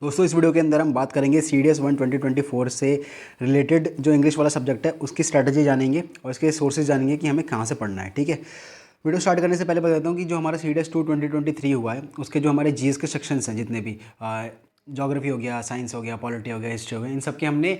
दोस्तों इस वीडियो के अंदर हम बात करेंगे CDS 1 2024 से रिलेटेड जो इंग्लिश वाला सब्जेक्ट है उसकी स्ट्रैटेजी जानेंगे और इसके सोर्सेज जानेंगे कि हमें कहाँ से पढ़ना है। ठीक है, वीडियो स्टार्ट करने से पहले बता देता हूँ कि जो हमारा CDS 2 2023 हुआ है उसके जो हमारे जीएस के सेक्शंस हैं जितने भी ज्योग्राफी हो गया, साइंस हो गया, पॉलिटी हो गया, हिस्ट्री हो गया, इन सब के हमने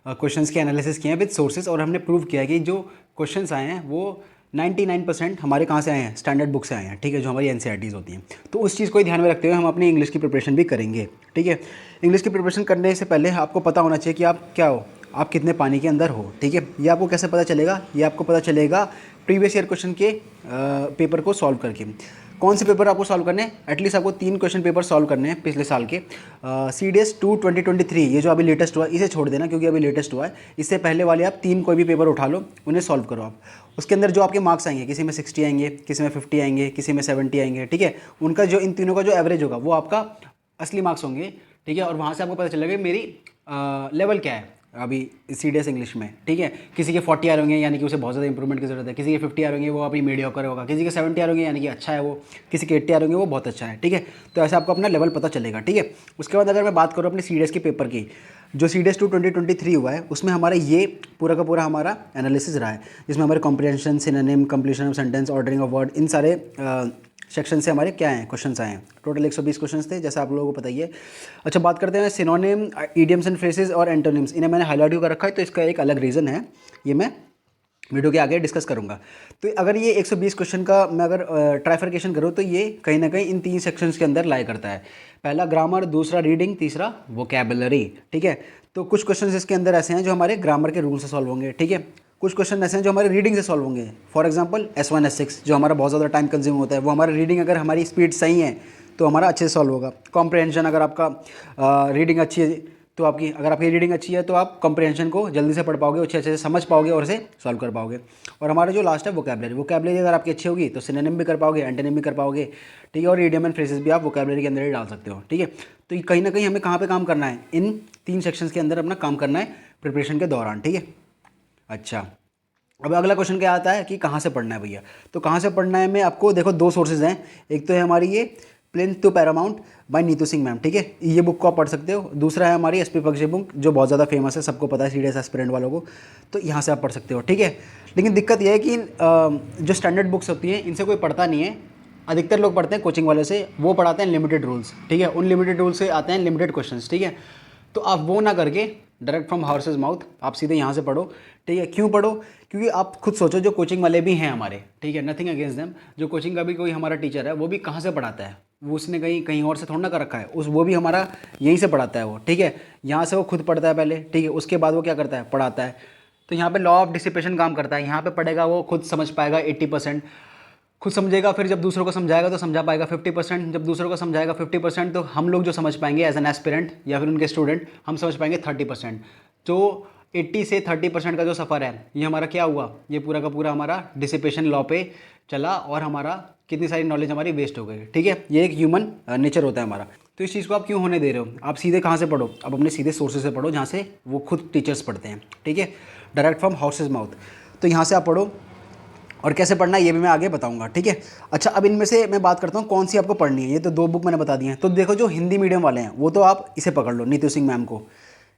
क्वेश्चंस के एनालिसिस किए हैं विद सोर्सेज और हमने प्रूव किया कि जो क्वेश्चंस आए हैं वो 99% हमारे कहाँ से आए हैं, स्टैंडर्ड बुक से आए हैं। ठीक है, जो हमारी NCERTs होती हैं। तो उस चीज़ को ही ध्यान में रखते हुए हम अपनी इंग्लिश की प्रिपरेशन भी करेंगे। ठीक है, इंग्लिश की प्रिपरेशन करने से पहले आपको पता होना चाहिए कि आप क्या हो, आप कितने पानी के अंदर हो। ठीक है, ये आपको कैसे पता चलेगा? ये आपको पता चलेगा प्रीवियस ईयर क्वेश्चन के पेपर को सॉल्व करके। कौन से पेपर आपको सॉल्व करने हैं? एटलीस्ट आपको 3 क्वेश्चन पेपर सॉल्व करने हैं पिछले साल के। CDS 2 2023 ये जो अभी लेटेस्ट हुआ है इसे छोड़ देना क्योंकि अभी लेटेस्ट हुआ है। इससे पहले वाले आप 3 कोई भी पेपर उठा लो, उन्हें सॉल्व करो आप। उसके अंदर जो आपके मार्क्स आएंगे, किसी में 60 आएंगे, किसी में 50 आएंगे, किसी में 70 आएंगे। ठीक है, उनका जो इन तीनों का जो एवरेज होगा वो आपका असली मार्क्स होंगे। ठीक है, और वहाँ से आपको पता चलेगा कि मेरी लेवल क्या है अभी CDS इंग्लिश में। ठीक है, किसी के 40 आ रहे होंगे यानी कि उसे बहुत ज़्यादा इंप्रूवमेंट की जरूरत है, किसी के 50 आ रहे होंगे वो अभी मीडियोकर होगा, किसी के 70 आ रहे होंगे यानी कि अच्छा है वो, किसी के 80 आ रहे होंगे वो बहुत अच्छा है। ठीक है, तो ऐसे आपको अपना लेवल पता चलेगा। ठीक है, उसके बाद अगर मैं बात करूँ अपने CDS के पेपर की, जो CDS 2 2023 हुआ है उसमें हमारा ये पूरा का पूरा हमारा एनालिसिस रहा है, जिसमें हमारे comprehension, synonym, completion of sentence, ordering of word, इन सारे सेक्शन से हमारे क्या हैं, क्वेश्चंस आए हैं। टोटल 120 क्वेश्चंस थे, जैसा आप लोगों को पता ही है। अच्छा, बात करते हैं सिनोनिम, इडियम्स एंड फ्रेजेस और एंटोनिम्स। इन्हें मैंने हाईलाइट कर रखा है, तो इसका एक अलग रीज़न है, ये मैं वीडियो के आगे डिस्कस करूंगा। तो अगर ये 120 क्वेश्चन का मैं अगर ट्राइफर्केशन करूँ तो ये कहीं ना कहीं इन 3 सेक्शंस के अंदर लाई करता है। पहला ग्रामर, दूसरा रीडिंग, तीसरा वोकैबुलरी। ठीक है, तो कुछ क्वेश्चंस इसके अंदर ऐसे हैं जो हमारे ग्रामर के रूल से सॉल्व होंगे। ठीक है, कुछ क्वेश्चन ऐसे हैं जो हमारे रीडिंग से सॉल्व होंगे। फॉर एग्जांपल S1 S6 जो हमारा बहुत ज़्यादा टाइम कंज्यूम होता है, वो हमारा रीडिंग अगर हमारी स्पीड सही है तो हमारा अच्छे से सॉल्व होगा। कॉम्प्रिहेंशन, अगर आपका रीडिंग अच्छी है तो अगर आपकी रीडिंग अच्छी है तो आप कॉम्प्रिहेंशन को जल्दी से पढ़ पाओगे, अच्छे से समझ पाओगे और उसे सॉल्व कर पाओगे। और हमारा जो लास्ट है वोकैबुलरी अगर आपकी अच्छी होगी तो सिनोनिम भी कर पाओगे, एंटोनिम भी कर पाओगे। ठीक है, और इडियम एंड फ्रेजेस भी आप वोकैबुलरी के अंदर ही डाल सकते हो। ठीक है, तो ये कहीं ना कहीं हमें कहाँ पे काम करना है, इन 3 सेक्शंस के अंदर अपना काम करना है प्रिपरेशन के दौरान। ठीक है, अच्छा, अब अगला क्वेश्चन क्या आता है कि कहाँ से पढ़ना है भैया। तो कहाँ से पढ़ना है, मैं आपको देखो 2 सोर्सेज हैं। एक तो है हमारी ये plinth to paramount by Neetu Singh ma'am. ठीक है, ये बुक को आप पढ़ सकते हो। दूसरा है हमारी SP बख्शी बुक जो बहुत ज़्यादा फेमस है, सबको पता है CDS एस्पिरेंट वालों को, तो यहाँ से आप पढ़ सकते हो। ठीक है, लेकिन दिक्कत यह है कि जो स्टैंडर्ड बुक्स होती हैं इनसे कोई पढ़ता नहीं है। अधिकतर लोग पढ़ते हैं कोचिंग वाले से, वो पढ़ाते हैं लिमिटेड रूल्स। ठीक है, उन लिमिटेड रूल्स से आते हैं लिमिटेड क्वेश्चंस। ठीक है, तो आप वो ना करके डायरेक्ट फ्रॉम हॉर्सेज माउथ आप सीधे यहाँ से पढ़ो। ठीक है, क्यों पढ़ो? क्योंकि आप खुद सोचो, जो कोचिंग वाले भी हैं हमारे, ठीक है, नथिंग अगेंस्ट देम, जो कोचिंग का भी कोई हमारा टीचर है वो भी कहाँ से पढ़ाता है, वो उसने कहीं कहीं और से थोड़ा ना कर रखा है, वो भी हमारा यहीं से पढ़ाता है वो। ठीक है, यहाँ से वो खुद पढ़ता है पहले। ठीक है, उसके बाद वो क्या करता है, पढ़ाता है। तो यहाँ पे लॉ ऑफ डिसिपेशन काम करता है। यहाँ पे पढ़ेगा वो, खुद समझ पाएगा 80%, खुद समझेगा, फिर जब दूसरों को समझाएगा तो समझा पाएगा 50%, जब दूसरों को समझाएगा 50%, तो हम लोग जो समझ पाएंगे एज एन एस्पिरेंट या फिर उनके स्टूडेंट, हम समझ पाएंगे 30%। जो 80 से 30% का जो सफ़र है, ये हमारा क्या हुआ, ये पूरा का पूरा हमारा डिसिपेशन लॉ पे चला और हमारा कितनी सारी नॉलेज हमारी वेस्ट हो गई। ठीक है, ये एक ह्यूमन नेचर होता है हमारा। तो इस चीज़ को आप क्यों होने दे रहे हो? आप सीधे कहाँ से पढ़ो, आप अपने सीधे सोर्सेज से पढ़ो जहाँ से वो खुद टीचर्स पढ़ते हैं। ठीक है, डायरेक्ट फ्रॉम हॉर्सेज माउथ। तो यहाँ से आप पढ़ो, और कैसे पढ़ना है ये भी मैं आगे बताऊंगा। ठीक है, अच्छा, अब इनमें से मैं बात करता हूँ कौन सी आपको पढ़नी है। ये तो 2 बुक मैंने बता दी हैं। तो देखो, जो हिंदी मीडियम वाले हैं वो तो आप इसे पकड़ लो, नीतू सिंह मैम को,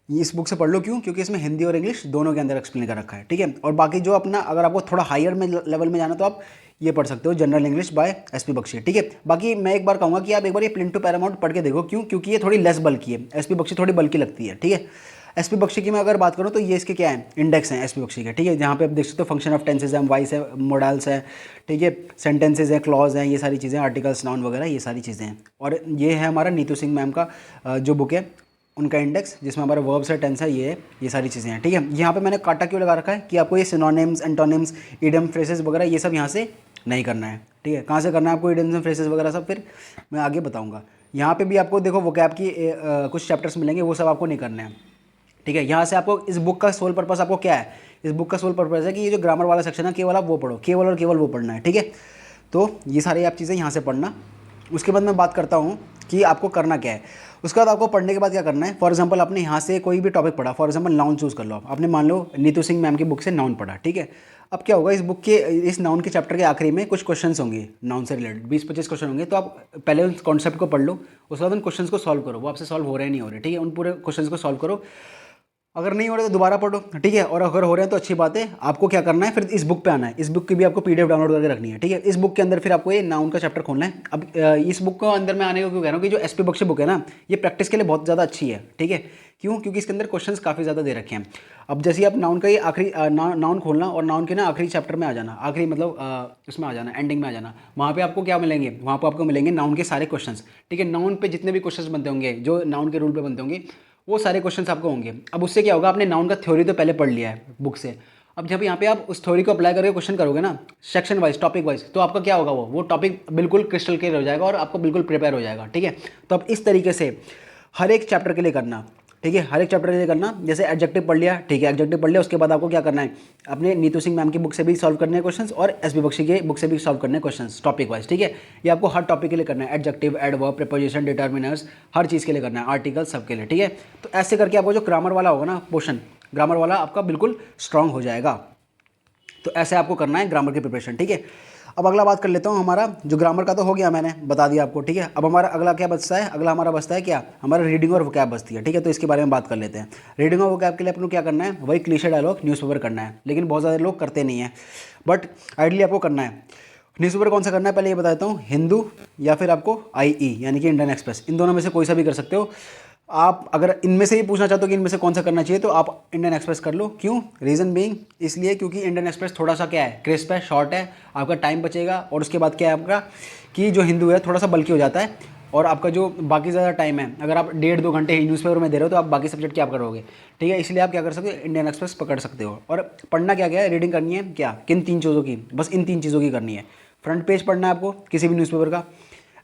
इस बुक से पढ़ लो। क्यों? क्योंकि इसमें हिंदी और इंग्लिश दोनों के अंदर एक्सप्लेन कर रखा है। ठीक है, और बाकी जो अपना, अगर आपको थोड़ा हायर में लेवल में जाना तो आप ये पढ़ सकते हो, general English by SP Bakshi. ठीक है, बाकी मैं एक बार कहूँगा कि आप एक बार ये प्लिंथ टू पैरामाउंट पढ़ के देखो। क्यों? क्योंकि ये थोड़ी लेस बल्कि है, SP बख्शी थोड़ी बल्कि लगती है। ठीक है, SP बख्शी की मैं अगर बात करूँ तो ये इसके क्या है, इंडेक्स हैं SP बख्शी के। ठीक है, जहाँ पे आप देख सकते हो फंक्शन ऑफ टेंसेज है, वॉइस है, मोडल्स है, ठीक है, सेंटेंसेज है, क्लॉज हैं, ये सारी चीज़ें, आर्टिकल्स, नाउन वगैरह, ये सारी चीज़ें हैं। और ये है हमारा नीतू सिंह मैम का जो बुक है, उनका इंडेक्स, जिसमें हमारा वर्ब्स है, टेंस है, ये सारी चीज़ें हैं। ठीक है, यहाँ पे मैंने काटा क्यों लगा रखा है कि आपको ये सिनोनिम्स, एंटोनिम्स, इडियम, फ्रेसेस वगैरह ये सब यहाँ से नहीं करना है। ठीक है, कहाँ से करना है आपको इडियम्स एंड फ्रेसेस वगैरह सब, फिर मैं आगे बताऊँगा। यहाँ पे भी आपको देखो वोकैब की कुछ चैप्टर्स मिलेंगे, वो सब आपको नहीं करने हैं। ठीक है, यहाँ से आपको इस बुक का सोल पर्पस आपको क्या है, इस बुक का सोल पर्पस है कि ये जो ग्रामर वाला सेक्शन है केवल आप वो पढ़ो, केवल और केवल वो पढ़ना है। ठीक है, तो ये सारी आप चीज़ें यहाँ से पढ़ना। उसके बाद मैं बात करता हूँ कि आपको करना क्या है। उसके बाद आपको पढ़ने के बाद क्या करना है, फॉर एग्जांपल आपने यहाँ से कोई भी टॉपिक पढ़ा, फॉर एग्जांपल नाउन चूज़ कर लो आपने मान लो नीतू सिंह मैम की बुक से नाउन पढ़ा, ठीक है। अब क्या होगा, इस बुक के इस नाउन के चैप्टर के आखिरी में कुछ क्वेश्चंस होंगे नाउन से रिलेटेड, 20-25 क्वेश्चन होंगे। तो आप पहले उस कॉन्सेप्ट को पढ़ लो, उसके बाद उन क्वेश्चंस को सॉल्व करो, वो आपसे सॉल्व हो रहे हैं नहीं हो रहे, ठीक है। उन पूरे क्वेश्चंस को सॉल्व करो, अगर नहीं हो रहे तो दोबारा पढ़ो, ठीक है। और अगर हो रहे हैं तो अच्छी बात है। आपको क्या करना है, फिर इस बुक पे आना है, इस बुक की भी आपको पीडीएफ डाउनलोड करके रखनी है, ठीक है। इस बुक के अंदर फिर आपको ये नाउन का चैप्टर खोलना है। अब इस बुक को अंदर में आने को क्यों कह रहा हूँ कि जो एसपी बख्शी बुक है ना, ये प्रैक्टिस के लिए बहुत ज़्यादा अच्छी है, ठीक है। क्यों? क्योंकि इसके अंदर क्वेश्चंस काफ़ी ज़्यादा दे रखे हैं। अब जैसे ही आप नाउन का ये आखिरी नाउन खोलना और नाउन के ना आखिरी चैप्टर में आ जाना, आखिरी मतलब उसमें आ जाना, एंडिंग में आ जाना। वहाँ पे आपको क्या मिलेंगे, वहाँ पर आपको मिलेंगे नाउन के सारे क्वेश्चंस, ठीक है। नाउन पे जितने भी क्वेश्चंस बनते होंगे, जो नाउन के रूल पे बनते होंगे, वो सारे क्वेश्चंस आपको होंगे। अब उससे क्या होगा, आपने नाउन का थ्योरी तो पहले पढ़ लिया है बुक से। अब जब यहाँ पे आप उस थ्योरी को अप्लाई करके क्वेश्चन करोगे ना, सेक्शन वाइज, टॉपिक वाइज, तो आपका क्या होगा, वो टॉपिक बिल्कुल क्रिस्टल क्लियर हो जाएगा और आपको बिल्कुल प्रिपेयर हो जाएगा, ठीक है। तो अब इस तरीके से हर एक चैप्टर के लिए करना, ठीक है। हर एक चैप्टर के लिए करना। जैसे एडजेक्टिव पढ़ लिया, ठीक है, एडजेक्टिव पढ़ लिया, उसके बाद आपको क्या करना है, अपने नीतू सिंह मैम की बुक से भी सॉल्व करने हैं क्वेश्चंस और एसबी बख्शी की बुक से भी सॉल्व करने हैं क्वेश्चंस टॉपिक वाइज, ठीक है। ये आपको हर टॉपिक के लिए करना है, एडजेक्टिव, एडवर्ब, प्रीपोजिशन, डिटर्मिनर्स, हर चीज़ के लिए करना है, आर्टिकल सब के लिए, ठीक है। तो ऐसे करके आपको जो ग्रामर वाला होगा ना पोर्शन, ग्रामर वाला आपका बिल्कुल स्ट्रांग हो जाएगा। तो ऐसे आपको करना है ग्रामर की प्रिपरेशन, ठीक है। अब अगला बात कर लेता हूँ, हमारा जो ग्रामर का तो हो गया, मैंने बता दिया आपको, ठीक है। अब हमारा अगला क्या बचता है, अगला हमारा बचता है क्या, हमारा रीडिंग और वोकैब बचती है, ठीक है। तो इसके बारे में बात कर लेते हैं। रीडिंग और वोकैब के लिए अपने क्या करना है, वही क्लीशे डायलॉग न्यूज़पेपर करना है, लेकिन बहुत ज़्यादा लोग करते नहीं है, बट आइडली आपको करना है। न्यूज़पेपर कौन सा करना है, पहले ये बताता हूँ, हिंदू या फिर आपको आईई यानी कि इंडियन एक्सप्रेस, इन दोनों में से कोई सा भी कर सकते हो आप। अगर इनमें से ही पूछना चाहते हो कि इनमें से कौन सा करना चाहिए, तो आप इंडियन एक्सप्रेस कर लो। क्यों? रीज़न बीइंग इसलिए क्योंकि इंडियन एक्सप्रेस थोड़ा सा क्या है, क्रिस्प है, शॉर्ट है, आपका टाइम बचेगा। और उसके बाद क्या है आपका कि जो हिंदू है थोड़ा सा बल्कि हो जाता है, और आपका जो बाकी ज़्यादा टाइम है, अगर आप 1.5-2 घंटे ही न्यूज़पेपर में दे रहे हो तो आप बाकी सब्जेक्ट क्या करोगे, ठीक है। इसलिए आप क्या कर सकते हो, इंडियन एक्सप्रेस पकड़ सकते हो। और पढ़ना क्या क्या है, रीडिंग करनी है क्या, किन 3 चीज़ों की, बस इन 3 चीज़ों की करनी है। फ्रंट पेज पढ़ना है आपको किसी भी न्यूज़पेपर का,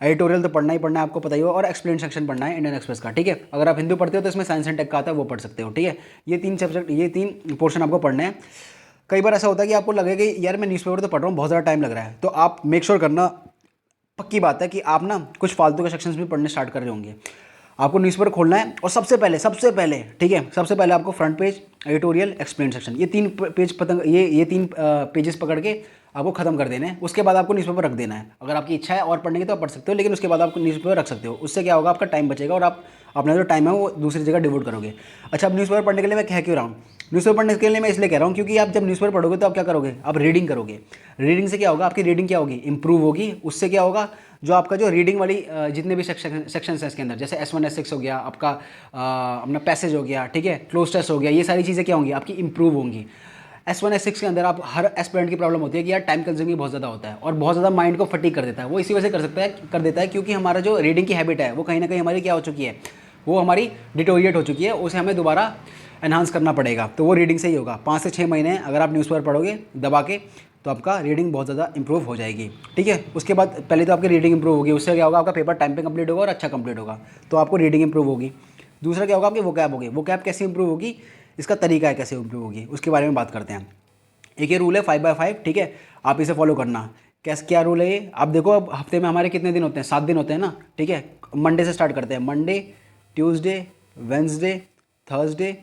एडिटोरियल तो पढ़ना ही पढ़ना है, आपको पता ही हो, और एक्सप्लेन सेक्शन पढ़ना है इंडियन एक्सप्रेस का, ठीक है। अगर आप हिंदू पढ़ते हो तो इसमें साइंस एंड टेक का आता है, वो पढ़ सकते हो, ठीक है। ये 3 सब्जेक्ट, ये 3 पोर्शन आपको पढ़ने हैं। कई बार ऐसा होता है कि आपको लगेगा कि यार मैं न्यूज़पेपर तो पढ़ रहा हूँ, बहुत ज़्यादा टाइम लग रहा है, तो आप मेक श्योर करना, पक्की बात है कि आप ना कुछ फालतू के सेक्शंस भी पढ़ने स्टार्ट कर रहे होंगे। आपको न्यूज़पेपर खोलना है और सबसे पहले ठीक है, सबसे पहले आपको front page, editorial, explain section, ये 3 पेज पतंग, ये 3 पेजेस पकड़ के आपको खत्म कर देना है। उसके बाद आपको न्यूज़पेपर रख देना है। अगर आपकी इच्छा है और पढ़ने की तो आप पढ़ सकते हो, लेकिन उसके बाद आपको न्यूज़पेपर रख सकते हो। उससे क्या होगा, आपका टाइम बचेगा और आप अपना जो टाइम है वो दूसरी जगह डिवोट करोगे। अच्छा, अब न्यूज़पेपर पढ़ने के लिए मैं कह क्यों रहा हूँ, न्यूज़पेपर पढ़ने के लिए मैं इसलिए कह रहा हूँ क्योंकि आप जब न्यूज़पेपर पढ़ोगे तो आप क्या करोगे, आप रीडिंग करोगे। रीडिंग से क्या होगा, आपकी रीडिंग क्या होगी, इंप्रूव होगी। उससे क्या होगा, जो आपका जो रीडिंग वाली जितने भी सेक्शंस हैं इसके अंदर, जैसे S1 S6 हो गया आपका, अपना पैसेज हो गया, ठीक है, क्लोज टेस्ट हो गया, ये सारी चीज़ें क्या होंगी, आपकी इंप्रूव होंगी। S1 S6 के अंदर आप हर एस्पिरेंट की प्रॉब्लम होती है कि यार टाइम कंज्यूमिंग बहुत ज़्यादा होता है और बहुत ज़्यादा माइंड को फटीग कर देता है। वो इसी वजह से कर देता है क्योंकि हमारा जो रीडिंग की हैबिट है वो कहीं ना कहीं हमारी क्या हो चुकी है, वो हमारी डिटोरिएट हो चुकी है। उसे हमें दोबारा एनहांस करना पड़ेगा। तो वो रीडिंग से ही होगा। 5 से 6 महीने अगर आप न्यूज़पेपर पढ़ोगे दबा के, तो आपका रीडिंग बहुत ज़्यादा इंप्रूव हो जाएगी, ठीक है। उसके बाद पहले तो आपकी रीडिंग इंप्रूव होगी, उससे क्या होगा, आपका पेपर टाइम पे कंप्लीट होगा और अच्छा कंप्लीट होगा, तो आपको रीडिंग इंप्रूव होगी। दूसरा क्या होगा, आपकी वोकैब होगी। वोकैब कैसे इंप्रूव होगी, इसका तरीका है कैसे इंप्रूव होगी, उसके बारे में बात करते हैं। एक ये रूल है 5/5, ठीक है, आप इसे फॉलो करना। कैसे, क्या रूल है ये, आप देखो अब हफ्ते में हमारे कितने दिन होते हैं, 7 दिन होते हैं ना, ठीक है। मंडे से स्टार्ट करते हैं, Monday, Tuesday, Wednesday, Thursday,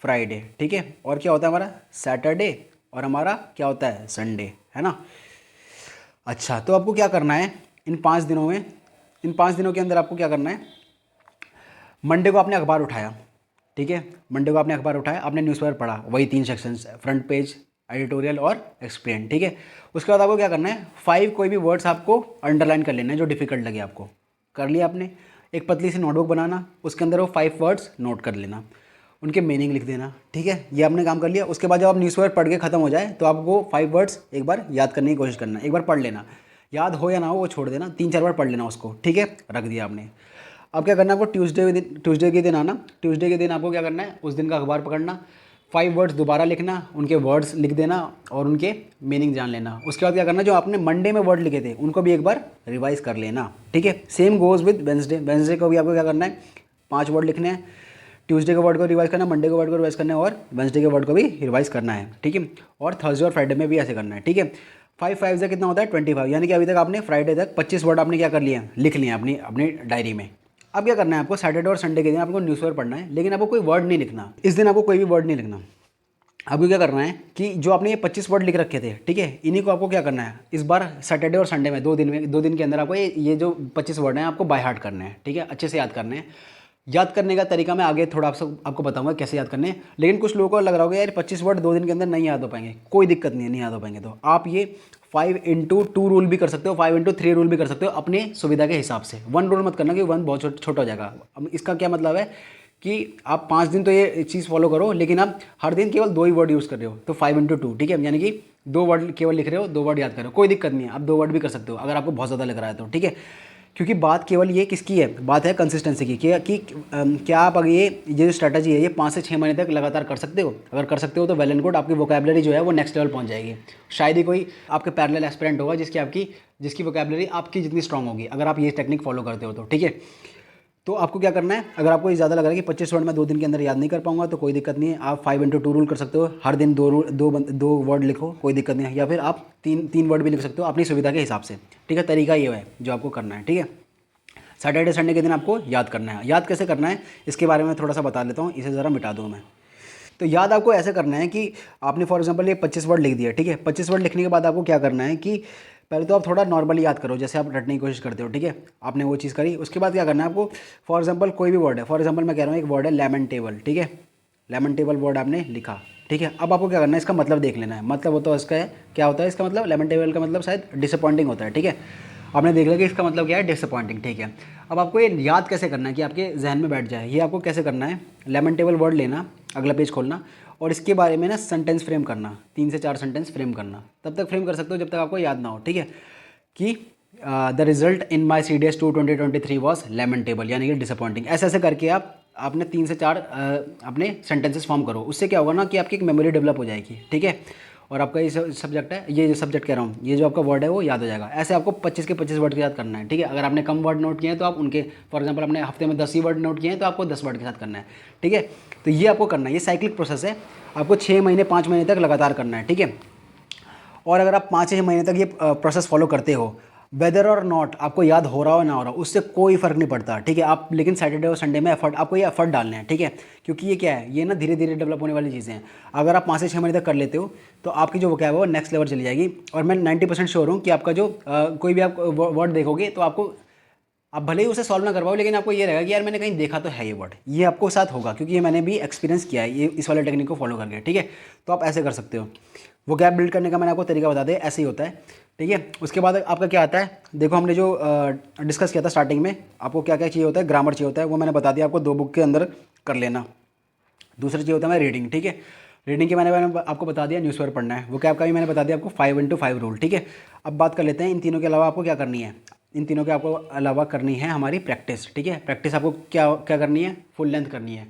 Friday, ठीक है। और क्या होता है हमारा सैटरडे, और हमारा क्या होता है संडे, है ना। अच्छा, तो आपको क्या करना है इन 5 दिनों में, इन 5 दिनों के अंदर आपको क्या करना है, मंडे को आपने अखबार उठाया, ठीक है, मंडे को आपने अखबार उठाया, आपने न्यूज़पेपर पढ़ा, वही 3 सेक्शंस, फ्रंट पेज, एडिटोरियल और एक्सप्लेन, ठीक है। उसके बाद आपको क्या करना है, 5 कोई भी वर्ड्स आपको अंडरलाइन कर लेना है जो डिफिकल्ट लगे आपको, कर लिया आपने। एक पतली सी नोटबुक बनाना, उसके अंदर वो 5 वर्ड्स नोट कर लेना, उनके मीनिंग लिख देना, ठीक है। ये आपने काम कर लिया। उसके बाद जब आप न्यूज़पेपर पढ़ के खत्म हो जाए तो आपको 5 वर्ड्स एक बार याद करने की कोशिश करना, एक बार पढ़ लेना, याद हो या ना हो वो छोड़ देना, 3-4 बार पढ़ लेना उसको, ठीक है, रख दिया आपने। अब क्या करना है आपको, ट्यूसडे के दिन आना। ट्यूसडे के दिन आपको क्या करना है, उस दिन का अखबार पकड़ना, 5 वर्ड्स दोबारा लिखना, उनके वर्ड्स लिख देना और उनके मीनिंग जान लेना। उसके बाद क्या करना, जो आपने मंडे में वर्ड लिखे थे उनको भी एक बार रिवाइज कर लेना, ठीक है। Same goes with Wednesday. Wednesday को भी आपको क्या करना है, 5 वर्ड लिखने हैं, ट्यूसडे के वर्ड को रिवाइज करना है, मंडे के वर्ड को रिवाइज करना है और वेंसडे के वर्ड को भी रिवाइज करना है, ठीक है। और थर्सडे और फ्राइडे में भी ऐसे करना है, ठीक है। 5 5 से कितना होता है 25, यानी कि अभी तक आपने फ्राइडे तक 25 वर्ड आपने क्या कर लिया, लिख लिए अपनी अपनी डायरी में। अब क्या करना है आपको, सैटरडे और संडे के दिन आपको न्यूज़पेपर पढ़ना है, लेकिन आपको कोई वर्ड नहीं लिखना, इस दिन आपको कोई भी वर्ड नहीं लिखना। आपको क्या करना है कि जो आपने ये 25 वर्ड लिख रखे थे, ठीक है, इन्हीं को आपको क्या करना है इस बार सैटरडे और संडे में 2 दिन के अंदर आपको ये जो 25 वर्ड हैं आपको बाय हार्ट करने हैं, ठीक है, अच्छे से याद करने हैं। याद करने का तरीका मैं आगे थोड़ा आपको बताऊंगा कैसे याद करने हैं, लेकिन कुछ लोगों को लग रहा होगा यार 25 वर्ड 2 दिन के अंदर नहीं याद हो पाएंगे, कोई दिक्कत नहीं है, नहीं याद हो पाएंगे तो आप ये 5x2 रूल भी कर सकते हो, 5x3 रूल भी कर सकते हो अपने सुविधा के हिसाब से। 1 रूल मत करना कि 1 बहुत छोटा हो जाएगा। अब इसका क्या मतलब है कि आप 5 दिन तो ये चीज़ फॉलो करो, लेकिन आप हर दिन केवल 2 ही वर्ड यूज़ कर रहे हो, तो 5x2, ठीक है, यानी कि 2 वर्ड केवल लिख रहे हो, 2 वर्ड याद कर रहे हो, कोई दिक्कत नहीं है, आप 2 वर्ड भी कर सकते हो अगर आपको बहुत ज़्यादा लग रहा है तो, ठीक है। क्योंकि बात केवल ये किसकी है, बात है कंसिस्टेंसी की, क्या आप अगर ये जो स्ट्रैटेजी है ये 5 से 6 महीने तक लगातार कर सकते हो। अगर कर सकते हो तो वेल एंड गुड, आपकी वोकैबुलरी जो है वो नेक्स्ट लेवल पहुंच जाएगी। शायद ही कोई आपके पैरेलल एस्पिरेंट होगा जिसकी वोकैबुलरी आपकी जितनी स्ट्रांग होगी, अगर आप ये टेक्निक फॉलो करते हो तो, ठीक है। तो आपको क्या करना है, अगर आपको ये ज़्यादा लग रहा है कि 25 वर्ड में 2 दिन के अंदर याद नहीं कर पाऊंगा तो कोई दिक्कत नहीं है, आप 5x2 रूल कर सकते हो, हर दिन दो वर्ड लिखो, कोई दिक्कत नहीं है, या फिर आप तीन वर्ड भी लिख सकते हो अपनी सुविधा के हिसाब से, ठीक है। तरीका ये है जो आपको करना है, ठीक है। सैटरडे संडे के दिन आपको याद करना है। याद कैसे करना है इसके बारे में थोड़ा सा बता लेता हूँ, इसे ज़रा मिटा दूँ मैं। तो याद आपको ऐसे करना है कि आपने फॉर एग्जांपल ये 25 वर्ड लिख दिया, ठीक है। 25 वर्ड लिखने के बाद आपको क्या करना है कि पहले तो आप थोड़ा नॉर्मली याद करो, जैसे आप रटने की कोशिश करते हो, ठीक है। आपने वो चीज़ करी, उसके बाद क्या करना है आपको, फॉर एग्जाम्पल कोई भी वर्ड है, फॉर एग्जाम्पल मैं कह रहा हूँ एक वर्ड है लेमेंटेबल, ठीक है। लेमेंटेबल वर्ड आपने लिखा, ठीक है। अब आपको क्या करना है, इसका मतलब देख लेना है, मतलब होता है इसका है क्या होता है इसका मतलब, लेमेंटेबल का मतलब शायद डिसअपॉइंटिंग होता है, ठीक है। आपने देख लिया कि इसका मतलब क्या है, डिसअपॉइंटिंग, ठीक है। अब आपको ये याद कैसे करना है कि आपके जहन में बैठ जाए, ये आपको कैसे करना है, लेमेंटेबल वर्ड लेना, अगला पेज खोलना और इसके बारे में ना सेंटेंस फ्रेम करना, 3 से 4 सेंटेंस फ्रेम करना, तब तक फ्रेम कर सकते हो जब तक आपको याद ना हो, ठीक है। कि the result in my CDS 2 2023 was lamentable, यानी कि डिसअपॉइंटिंग। ऐसे ऐसे करके आपने 3 से 4 अपने सेंटेंसेस फॉर्म करो, उससे क्या होगा ना कि आपकी एक मेमोरी डेवलप हो जाएगी, ठीक है। और आपका ये सब्जेक्ट है, ये जो सब्जेक्ट कह रहा हूँ, ये जो आपका वर्ड है वो याद हो जाएगा। ऐसे आपको 25 के 25 वर्ड के साथ करना है, ठीक है। अगर आपने कम वर्ड नोट किए हैं तो आप उनके, फॉर एग्जांपल अपने हफ्ते में 10 ही वर्ड नोट किए हैं तो आपको 10 वर्ड के साथ करना है, ठीक है। तो ये आपको करना है, ये साइक्लिक प्रोसेस है, आपको 6 महीने 5 महीने तक लगातार करना है, ठीक है। और अगर आप 5 6 महीने तक ये प्रोसेस फॉलो करते हो, वेदर और नॉट आपको याद हो रहा हो ना हो रहा हो उससे कोई फ़र्क नहीं पड़ता, ठीक है। आप लेकिन सैटरडे और संडे में आपको ये एफर्ट डालने हैं, ठीक है। क्योंकि ये क्या है, ये ना धीरे धीरे डेवलप होने वाली चीज़ें हैं। अगर आप 5 से 6 महीने तक कर लेते हो तो आपकी जो वोकैब है वो नेक्स्ट लेवल चली जाएगी। और मैं 90% श्योर हूँ कि आपका जो कोई भी आप वर्ड देखोगे तो आपको, आप भले ही उसे सॉल्व ना कर पाओ, लेकिन आपको ये रहेगा कि यार मैंने कहीं देखा तो है ये वर्ड, ये आपको साथ होगा, क्योंकि ये मैंने भी एक्सपीरियंस किया है ये इस वाले टेक्निक को फॉलो करके, ठीक है। तो आप ऐसे कर सकते हो। वो गैप बिल्ड करने का मैंने आपको तरीका बता दिया, ऐसे ही होता है, ठीक है। उसके बाद आपका क्या आता है, देखो हमने जो डिस्कस किया था स्टार्टिंग में, आपको क्या क्या चाहिए होता है, ग्रामर चाहिए होता है, वो मैंने बता दिया आपको 2 बुक के अंदर कर लेना। दूसरा चाहिए होता है रीडिंग, ठीक है। रीडिंग के मैंने आपको बता दिया न्यूज़पेपर पढ़ना है, वो क्या आपका भी मैंने बता दिया आपको 5x5 रूल, ठीक है। अब बात कर लेते हैं इन तीनों के अलावा आपको क्या करनी है। इन तीनों के आपको अलावा करनी है हमारी प्रैक्टिस, ठीक है। प्रैक्टिस आपको क्या क्या करनी है, फुल लेंथ करनी है,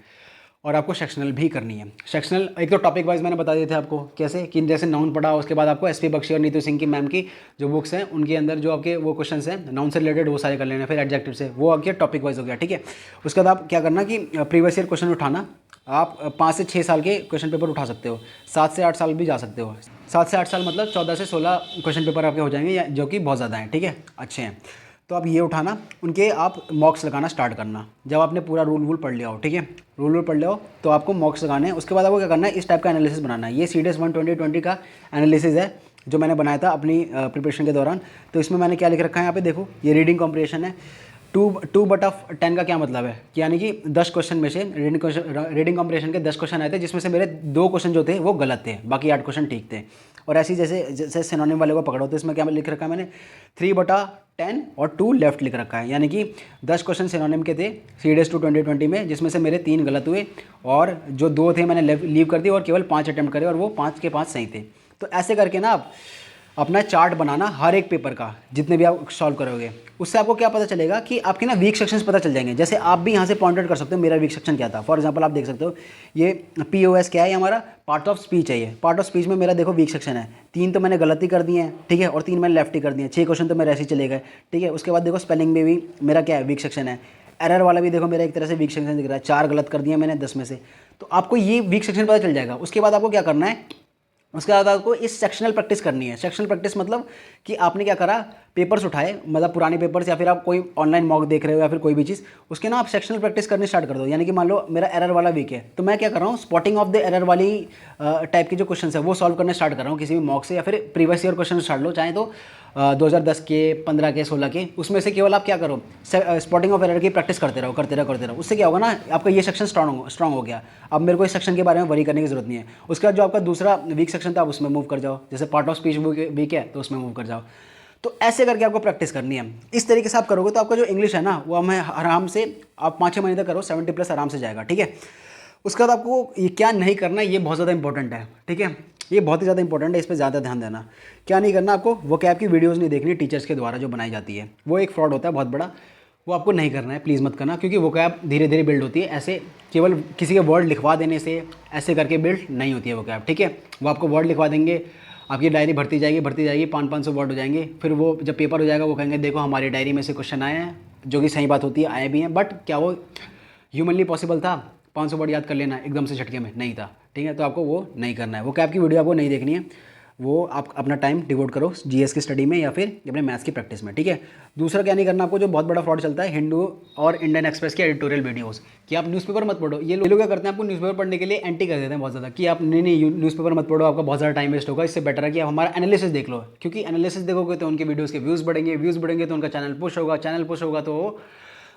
और आपको सेक्शनल भी करनी है। सेक्शनल एक तो टॉपिक वाइज मैंने बता दिए थे आपको कैसे, कि जैसे नाउन पढ़ा, उसके बाद आपको SP बख्शी और नीतू सिंह की मैम की जो बुक्स हैं उनके अंदर जो आपके वो क्वेश्चंस हैं नाउन से रिलेटेड वो सारे कर लेने, फिर एडजेक्टिव से, वो आपके टॉपिक वाइज हो गया, ठीक है। उसके बाद आप क्या करना कि प्रीवियस ईयर क्वेश्चन उठाना, आप 5 से 6 साल के क्वेश्चन पेपर उठा सकते हो, 7 से 8 साल भी जा सकते हो। 7 से 8 साल मतलब 14 से 16 क्वेश्चन पेपर आपके हो जाएंगे, जो कि बहुत ज़्यादा हैं, ठीक है, अच्छे हैं। तो आप ये उठाना, उनके आप मॉक्स लगाना स्टार्ट करना जब आपने पूरा रूल पढ़ लिया हो, ठीक है। रूल पढ़ लिया हो तो आपको मॉक्स लगाने हैं। उसके बाद आपको क्या करना है, इस टाइप का एनालिसिस बनाना है। ये CDS 1 2020 का एनालिसिस है जो मैंने बनाया था अपनी प्रिपरेशन के दौरान। तो इसमें मैंने क्या लिख रखा है, यहाँ पे देखो, ये रीडिंग कॉम्प्रिहेंशन है। 2/10 का क्या मतलब है कि यानी कि 10 क्वेश्चन में से रीडिंग कॉम्प्रिहेंशन के 10 क्वेश्चन आए थे, जिसमें से मेरे 2 क्वेश्चन जो थे वो गलत थे, बाकी 8 क्वेश्चन ठीक थे। और ऐसे जैसे सिनोनिम वाले को पकड़ो तो इसमें क्या लिख रखा है मैंने, 3/10 और 2 लेफ्ट लिख रखा है, यानी कि 10 क्वेश्चन सिनोनिम के थे CDS 2 2020 में, जिसमें से मेरे 3 गलत हुए और जो 2 थे मैंने लीव कर दिए और केवल 5 अटैम्प्ट करे और वो 5 के 5 सही थे। तो ऐसे करके ना आप अपना चार्ट बनाना हर एक पेपर का, जितने भी आप सॉल्व करोगे, उससे आपको क्या पता चलेगा कि आपके ना वीक सेक्शंस पता चल जाएंगे। जैसे आप भी यहाँ से पॉइंट आउट कर सकते हो मेरा वीक सेक्शन क्या था। फॉर एग्जांपल आप देख सकते हो ये POS क्या है, हमारा पार्ट ऑफ स्पीच है। ये पार्ट ऑफ स्पीच में मेरा देखो वीक सेक्शन है, 3 तो मैंने गलती कर दिए हैं, ठीक है, और 3 मैंने लेफ्ट ही कर दिए हैं, 6 क्वेश्चन तो मेरे ऐसे ही चले गए, ठीक है। उसके बाद देखो स्पेलिंग में भी मेरा क्या है, वीक सेक्शन है। एरर वाला भी देखो मेरा एक तरह से वीक सेक्शन दिख रहा है, 4 गलत कर दिए मैंने 10 में से। तो आपको ये वीक सेक्शन पता चल जाएगा। उसके बाद आपको क्या करना है, उसके बाद आपको इस सेक्शनल प्रैक्टिस करनी है। सेक्शनल प्रैक्टिस मतलब कि आपने क्या करा, पेपर्स उठाए, मतलब पुराने पेपर्स या फिर आप कोई ऑनलाइन मॉक देख रहे हो या फिर कोई भी चीज़, उसके ना आप सेक्शनल प्रैक्टिस करनी स्टार्ट कर दो। यानी कि मान लो मेरा एरर वाला वीक है, तो मैं क्या कर रहा हूँ, स्पॉटिंग ऑफ द एरर वाली टाइप के जो क्वेश्चन है वो सॉल्व करना स्टार्ट कर रहा हूँ किसी भी मॉक से, या फिर प्रीवियस ईयर क्वेश्चन स्टार्ट लो, चाहे तो 2010 के, 15 के, 16 के, उसमें से केवल आप क्या करो, स्पॉटिंग ऑफ एरर की प्रैक्टिस करते रहो करते रहो करते रहो। उससे क्या होगा ना, आपका ये सेक्शन स्ट्रांग हो गया। अब मेरे को इस सेक्शन के बारे में वरी करने की जरूरत नहीं है। उसके बाद जो आपका दूसरा वीक सेक्शन था आप उसमें मूव कर जाओ, जैसे पार्ट ऑफ स्पीच वीक है तो उसमें मूव कर जाओ। तो ऐसे करके आपको प्रैक्टिस करनी है। इस तरीके से आप करोगे तो आपका जो इंग्लिश है ना वो हमें आराम से, आप 5-6 महीने तक करो, 70+ आराम से जाएगा, ठीक है। उसके बाद आपको ये क्या नहीं करना है, ये बहुत ज़्यादा इंपॉर्टेंट है, ठीक है। ये बहुत ही ज़्यादा इंपॉर्टेंट है, इस पर ज़्यादा ध्यान देना। क्या नहीं करना आपको, वोकैब की वीडियोज़ नहीं देखनी टीचर्स के द्वारा जो बनाई जाती है, वो एक फ्रॉड होता है बहुत बड़ा, वो आपको नहीं करना है, प्लीज़ मत करना, क्योंकि वोकैब धीरे धीरे बिल्ड होती है। ऐसे केवल किसी के वर्ड लिखवा देने से ऐसे करके बिल्ड नहीं होती है वोकैब, ठीक है। वो आपको वर्ड लिखवा देंगे, आपकी डायरी भरती जाएगी 500-500 वर्ड हो जाएंगे, फिर वो जब पेपर हो जाएगा वो कहेंगे देखो हमारी डायरी में से क्वेश्चन आए हैं, जो कि सही बात होती है, आए भी हैं, बट क्या वो ह्यूमनली पॉसिबल था 500 वर्ड याद कर लेना एकदम से झटके में? नहीं था, ठीक है। तो आपको वो नहीं करना है, वो कैब की वीडियो आपको नहीं देखनी है, वो आप अपना टाइम डिवोट करो जीएस की स्टडी में या फिर अपने मैथ्स की प्रैक्टिस में, ठीक है। दूसरा क्या नहीं करना आपको, जो बहुत बड़ा फ्रॉड चलता है हिंदू और इंडियन एक्सप्रेस के एडिटोरियल वीडियोस, कि आप न्यूज़पेपर मत पढ़ो। ये लोग क्या करते हैं, आपको न्यूज़पेपर पढ़ने के लिए एंटी कर देते हैं बहुत ज़्यादा, कि आप नहीं न्यूज़पेपर मत पढ़ो, आपका बहुत ज़्यादा टाइम वेस्ट होगा, इससे बेटर है कि आप हमारा एनालिसिस देख लो, क्योंकि एनालिसिस देखोगे तो उनके वीडियोज़ के व्यूज़ बढ़ेंगे तो उनका चैनल पुश होगा तो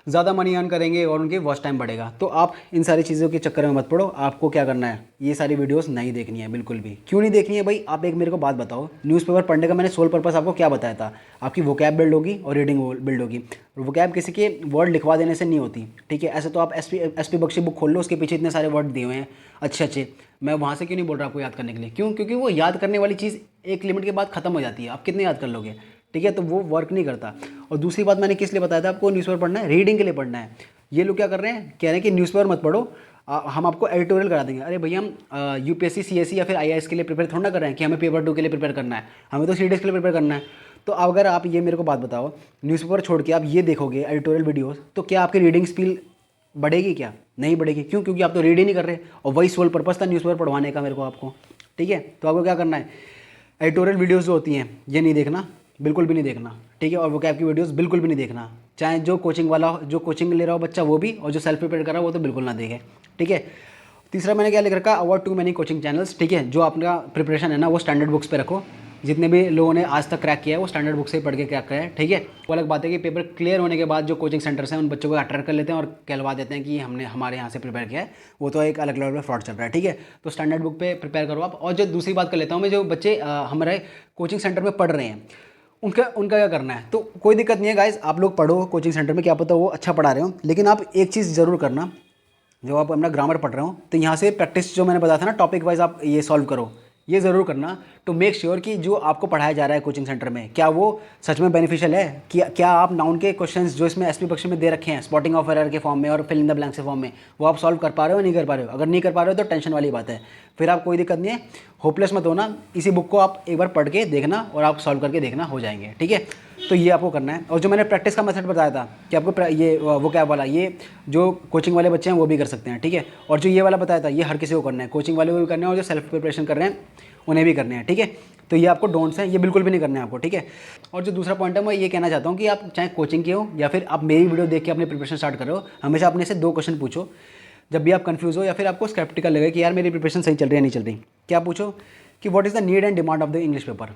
ज़्यादा मनी अर्न करेंगे और उनकी वॉच टाइम बढ़ेगा। तो आप इन सारी चीज़ों के चक्कर में मत पड़ो। आपको क्या करना है, ये सारी वीडियोस नहीं देखनी है बिल्कुल भी। क्यों नहीं देखनी है भाई, आप एक मेरे को बात बताओ, न्यूज़पेपर पढ़ने का मैंने सोल पर्पस आपको क्या बताया था, आपकी वोकैब बिल्ड होगी और रीडिंग बिल्ड होगी। वोकैब किसी के वर्ड लिखवा देने से नहीं होती, ठीक है। ऐसे तो आप एस पी बख्शी बुक खोल लो, उसके पीछे इतने सारे वर्ड दिए हुए हैं अच्छे अच्छे, मैं वहाँ से क्यों नहीं बोल रहा आपको याद करने के लिए, क्यों? क्योंकि वो याद करने वाली चीज़ एक लिमिट के बाद खत्म हो जाती है, आप कितने याद कर लोगे, ठीक है। तो वो वर्क नहीं करता। और दूसरी बात मैंने किस लिए बताया था आपको, न्यूज़पेपर पढ़ना है, रीडिंग के लिए पढ़ना है। ये लोग क्या कर रहे हैं, कह रहे हैं कि न्यूज़पेपर मत पढ़ो, हम आपको एडिटोरियल करा देंगे। अरे भैया, हम यूपीएससी सीएससी या फिर आईएएस के लिए प्रिपेयर थोड़ा ना कर रहे हैं कि हमें पेपर 2 के लिए प्रिपेयर करना है, हमें तो सीडीएस के लिए प्रिपेयर करना है। तो अगर आप ये मेरे को बात बताओ, न्यूज़पेपर छोड़ के आप ये देखोगे एडिटोरियल वीडियोज़, तो क्या आपकी रीडिंग स्पीड बढ़ेगी? क्या नहीं बढ़ेगी। क्यों? क्योंकि आप तो रीड ही नहीं कर रहे, और वही सोल पर्पस था न्यूज़पेपर पढ़वाने का मेरे को आपको, ठीक है। तो आपको क्या करना है, एडिटोरियल वीडियोज़ जो होती हैं ये नहीं देखना, बिल्कुल भी नहीं देखना, ठीक है। और वोकैब की वीडियोस बिल्कुल भी नहीं देखना, चाहे जो कोचिंग वाला, जो कोचिंग ले रहा हो बच्चा वो भी, और जो सेल्फ प्रिपेयर कर रहा हो वो तो बिल्कुल ना देखे, ठीक है। तीसरा मैंने क्या लिख रखा, avoid too many coaching channels, ठीक है। जो आपका प्रिपरेशन है ना वो स्टैंडर्ड बुक्स पे रखो। जितने भी लोगों ने आज तक क्रैक किया है वो स्टैंडर्ड बुक से ही पढ़ के क्रैक किया है, ठीक है। वो अलग बात है कि पेपर क्लियर होने के बाद जो कोचिंग सेंटर्स हैं उन बच्चों को अट्रैक्ट कर लेते हैं और कहलवा देते हैं कि हमने हमारे यहाँ से प्रिपेयर किया है, वो तो एक अलग लेवल पे फ्रॉड चल रहा है, ठीक है। तो स्टैंडर्ड बुक पे प्रिपेयर करो आप। और जो दूसरी बात कर लेता हूँ मैं, जो बच्चे हमारे कोचिंग सेंटर में पढ़ रहे हैं उनका क्या करना है, तो कोई दिक्कत नहीं है गाइज, आप लोग पढ़ो कोचिंग सेंटर में, क्या पता वो अच्छा पढ़ा रहे हो, लेकिन आप एक चीज़ ज़रूर करना, जो आप अपना ग्रामर पढ़ रहे हो तो यहाँ से प्रैक्टिस जो मैंने बताया था ना टॉपिक वाइज आप ये सॉल्व करो, ये ज़रूर करना टू मेक श्योर कि जो आपको पढ़ाया जा रहा है कोचिंग सेंटर में क्या वो सच में बेनिफिशियल है। कि क्या आप नाउन के क्वेश्चंस जो इसमें एसपी बख्शी में दे रखे हैं स्पॉटिंग ऑफ एरर के फॉर्म में और फिल इन द ब्लैंक्स के फॉर्म में, वो आप सॉल्व कर पा रहे हो नहीं कर पा रहे हो? अगर नहीं कर पा रहे हो तो टेंशन वाली बात है, फिर आप कोई दिक्कत नहीं है, होपलेस मत होना, इसी बुक को आप एक बार पढ़ के देखना और आप सॉल्व करके देखना, हो जाएंगे, ठीक है। तो ये आपको करना है। और जो मैंने प्रैक्टिस का मेथड बताया था कि आपको ये वो क्या वाला, ये जो कोचिंग वाले बच्चे हैं वो भी कर सकते हैं, ठीक है। और जो ये वाला बताया था ये हर किसी को करना है, कोचिंग वाले को भी करना है और जो सेल्फ प्रिपरेशन कर रहे हैं उन्हें भी करने हैं, ठीक है। तो ये आपको डोंट्स हैं, ये बिल्कुल भी नहीं करने हैं आपको, ठीक है। और जो दूसरा पॉइंट है मैं ये कहना चाहता हूँ कि आप चाहे कोचिंग के हो या फिर आप मेरी वीडियो देख के अपनी प्रिपरेशन स्टार्ट कर रहे हो, हमेशा अपने से 2 क्वेश्चन पूछो जब भी आप कंफ्यूज हो या फिर आपको स्केप्टिकल लगे कि यार मेरी प्रिपरेशन सही चल रही है नहीं चल रही। क्या पूछो कि what is the need and demand of the English paper,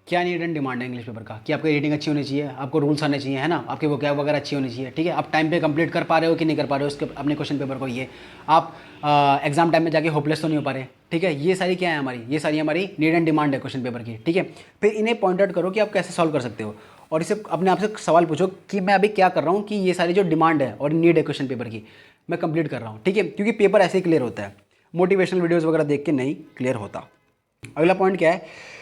क्या नीड एंड डिमांड है इंग्लिश पेपर का, कि आपकी रीडिंग अच्छी होनी चाहिए, आपको रूल्स आने चाहिए, है ना, आपके वोकैब वगैरह अच्छी होनी चाहिए, ठीक है। आप टाइम पे कंप्लीट कर पा रहे हो कि नहीं कर पा रहे हो उसके अपने क्वेश्चन पेपर को, ये आप एग्जाम टाइम में जाके होपलेस तो नहीं हो पा रहे, ठीक है। ये सारी क्या है हमारी, ये सारी हमारी नीड एंड डिमांड है क्वेश्चन पेपर की, ठीक है। फिर इन्हें पॉइंट आउट करो कि आप कैसे सॉल्व कर सकते हो, और इसे अपने आप से सवाल पूछो कि मैं अभी क्या कर रहा हूँ कि ये सारी जो डिमांड है और नीड है क्वेश्चन पेपर की मैं कंप्लीट कर रहा हूँ, ठीक है। क्योंकि पेपर ऐसे ही क्लियर होता है, मोटिवेशनल वीडियोज़ वगैरह देख के नहीं क्लियर होता। अगला पॉइंट क्या है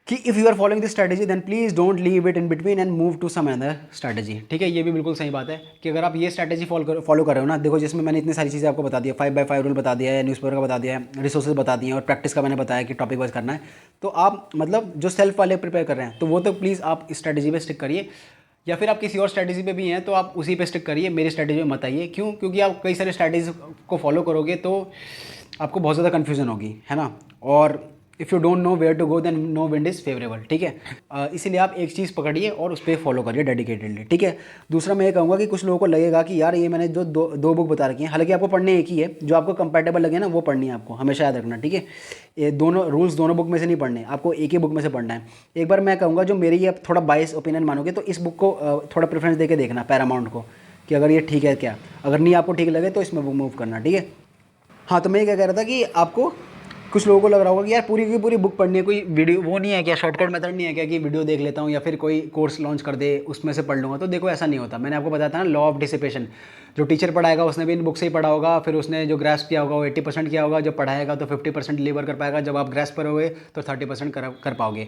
कि if you are following this strategy then please don't leave it in between and move to some other strategy, ठीक है। ये भी बिल्कुल सही बात है कि अगर आप ये स्ट्रैटेजी फॉलो कर रहे हो ना, देखो जिसमें मैंने इतनी सारी चीज़ें आपको बता दी है, 5x5 रूल बता दिया है, न्यूज़पेपर का बता दिया है, रिसोर्सेज बता दिए हैं, और प्रैक्टिस का मैंने बताया कि टॉपिक वाइज करना है। तो आप मतलब जो सेल्फ वाले प्रिपेयर कर रहे हैं तो वो तो प्लीज़ आप इस स्ट्रैटेजी पे स्टिक करिए, या फिर आप किसी और स्ट्रैटेजी पे भी हैं तो आप उसी पे स्टिक करिए, मेरी स्ट्रैटेजी में मत आइए। क्यों? क्योंकि आप कई सारे स्ट्रैटेजी को फॉलो करोगे तो आपको बहुत ज़्यादा कन्फ्यूजन होगी, है ना। और if you don't know where to go then no wind is favourable, ठीक है। इसीलिए आप एक चीज़ पकड़िए और उस पर फॉलो करिए डेडिकेटेडली, ठीक है। दूसरा मैं ये कहूँगा कि कुछ लोगों को लगेगा कि यार ये मैंने जो दो बुक बता रखी हैं, हालांकि आपको पढ़ने एक ही है, जो आपको कंपेटेबल लगे ना वो पढ़नी है आपको, हमेशा याद रखना, ठीक है। ये दोनों रूल्स दोनों बुक में से नहीं पढ़ने, आपको एक ही बुक में से पढ़ना है। एक बार मैं कहूँगा जो मेरी ये थोड़ा बायस ओपिनियन मानोगे तो इस बुक को थोड़ा प्रेफरेंस दे के देखना, पैरामाउंट को, कि अगर ये ठीक है क्या, अगर नहीं आपको ठीक लगे तो इसमें बुक मूव करना, ठीक है। हाँ, तो मैं क्या कह रहा था कि आपको कुछ लोगों को लग रहा होगा कि यार पूरी की पूरी बुक पढ़नी है, कोई वीडियो वो नहीं है क्या, शॉर्टकट मेथड नहीं है क्या कि वीडियो देख लेता हूँ या फिर कोई कोर्स लॉन्च कर दे उसमें से पढ़ लूँगा। तो देखो ऐसा नहीं होता, मैंने आपको बताया था ना, लॉ ऑफ डिसिपेशन। जो टीचर पढ़ाएगा उसने भी इन बुक से ही पढ़ा होगा, फिर उसने जो ग्रेस्प किया होगा वो 80% किया होगा, जो पढ़ाएगा तो 50% डिलीवर कर पाएगा, जब आप ग्रेस्प करोगे तो 30% कर पाओगे,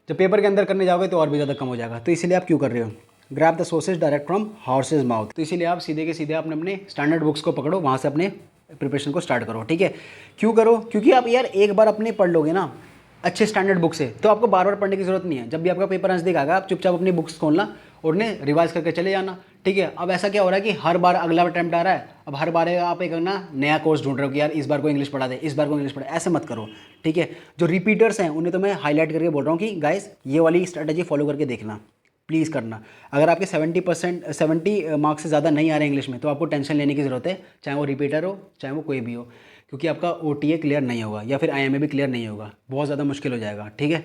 जब पेपर के अंदर करने जाओगे तो और भी ज़्यादा कम हो जाएगा। तो इसीलिए आप क्यों कर रहे हो, grab the sources direct from horse's mouth. तो इसीलिए आप सीधे के सीधे अपने स्टैंडर्ड बुक्स को पकड़ो, वहाँ से अपने प्रिपरेशन को स्टार्ट करो, ठीक है। क्यों करो, क्योंकि आप यार एक बार अपने पढ़ लोगे ना अच्छे स्टैंडर्ड बुक से, तो आपको बार बार पढ़ने की जरूरत नहीं है। जब भी आपका पेपर नजदीक आएगा आप चुपचाप अपनी बुक्स खोलना और उन्हें रिवाइज करके चले जाना, ठीक है। अब ऐसा क्या हो रहा है कि हर बार अगला अटैम्प्ट आ रहा है, अब हर बार आप एक ना नया कोर्स ढूंढ रहे हो कि यार इस बार को इंग्लिश पढ़ा दे, इस बार को इंग्लिश पढ़ा, ऐसे मत करो, ठीक है। जो रिपीटर्स हैं उन्हें तो मैं हाईलाइट करके बोल रहा हूँ कि गाइस ये वाली स्ट्रैटेजी फॉलो करके देखना, प्लीज़ करना। अगर आपके 70 मार्क्स से ज़्यादा नहीं आ रहे इंग्लिश में तो आपको टेंशन लेने की ज़रूरत है, चाहे वो रिपीटर हो चाहे वो कोई भी हो, क्योंकि आपका OTA क्लियर नहीं होगा या फिर IMA भी क्लियर नहीं होगा, बहुत ज़्यादा मुश्किल हो जाएगा, ठीक है।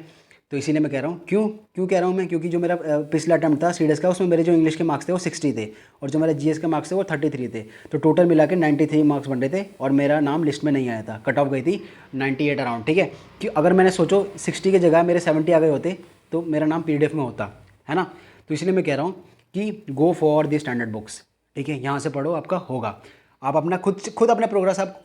तो इसीलिए मैं कह रहा हूँ, क्यों कह रहा हूँ मैं, क्योंकि जो मेरा पिछला अटैम्प्ट था सीडीएस का, उसमें मेरे जो इंग्लिश के मार्क्स थे वो 60 थे और जो मेरे GS के मार्क्स थे वो 33 थे। तो टोटल मिला के 93 मार्क्स बन रहे थे और मेरा नाम लिस्ट में नहीं आया था, कट ऑफ गई थी 98 अराउंड, ठीक है। कि अगर मैंने सोचो 60 की जगह मेरे 70 आ गए होते तो मेरा नाम PDF में होता, है ना। तो इसलिए मैं कह रहा हूँ कि go for the standard books, ठीक है, यहाँ से पढ़ो, आपका होगा। आप अपना खुद अपना प्रोग्रेस आप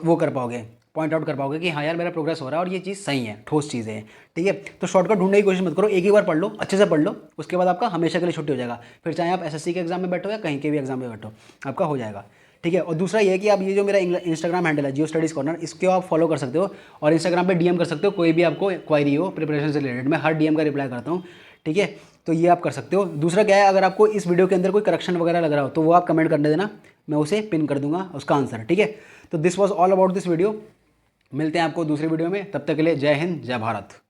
वो कर पाओगे, पॉइंट आउट कर पाओगे कि हाँ यार मेरा प्रोग्रेस हो रहा है और ये चीज़ सही है, ठोस चीज़ें हैं, ठीक है। तो शॉर्टकट ढूंढने की कोशिश मत करो, एक ही बार पढ़ लो, अच्छे से पढ़ लो, उसके बाद आपका हमेशा के लिए छुट्टी हो जाएगा। फिर चाहे आप SSC के एग्जाम में बैठो या कहीं के भी एग्जाम में बैठो, आपका हो जाएगा, ठीक है। और दूसरा ये है कि आप ये जो मेरा इंस्टाग्राम हैंडल है जियो स्टडीज़ कॉर्नर, इसको आप फॉलो कर सकते हो और इंस्टाग्राम पे DM कर सकते हो, कोई भी आपको क्वायरी हो प्रिपरेशन से रिलेटेड, मैं हर DM का रिप्लाई करता हूँ, ठीक है। तो ये आप कर सकते हो। दूसरा क्या है, अगर आपको इस वीडियो के अंदर कोई करेक्शन वगैरह लग रहा हो तो वो आप कमेंट करने देना, मैं उसे पिन कर दूंगा उसका आंसर, ठीक है। तो this was all about this video, मिलते हैं आपको दूसरी वीडियो में, तब तक के लिए जय हिंद जय भारत।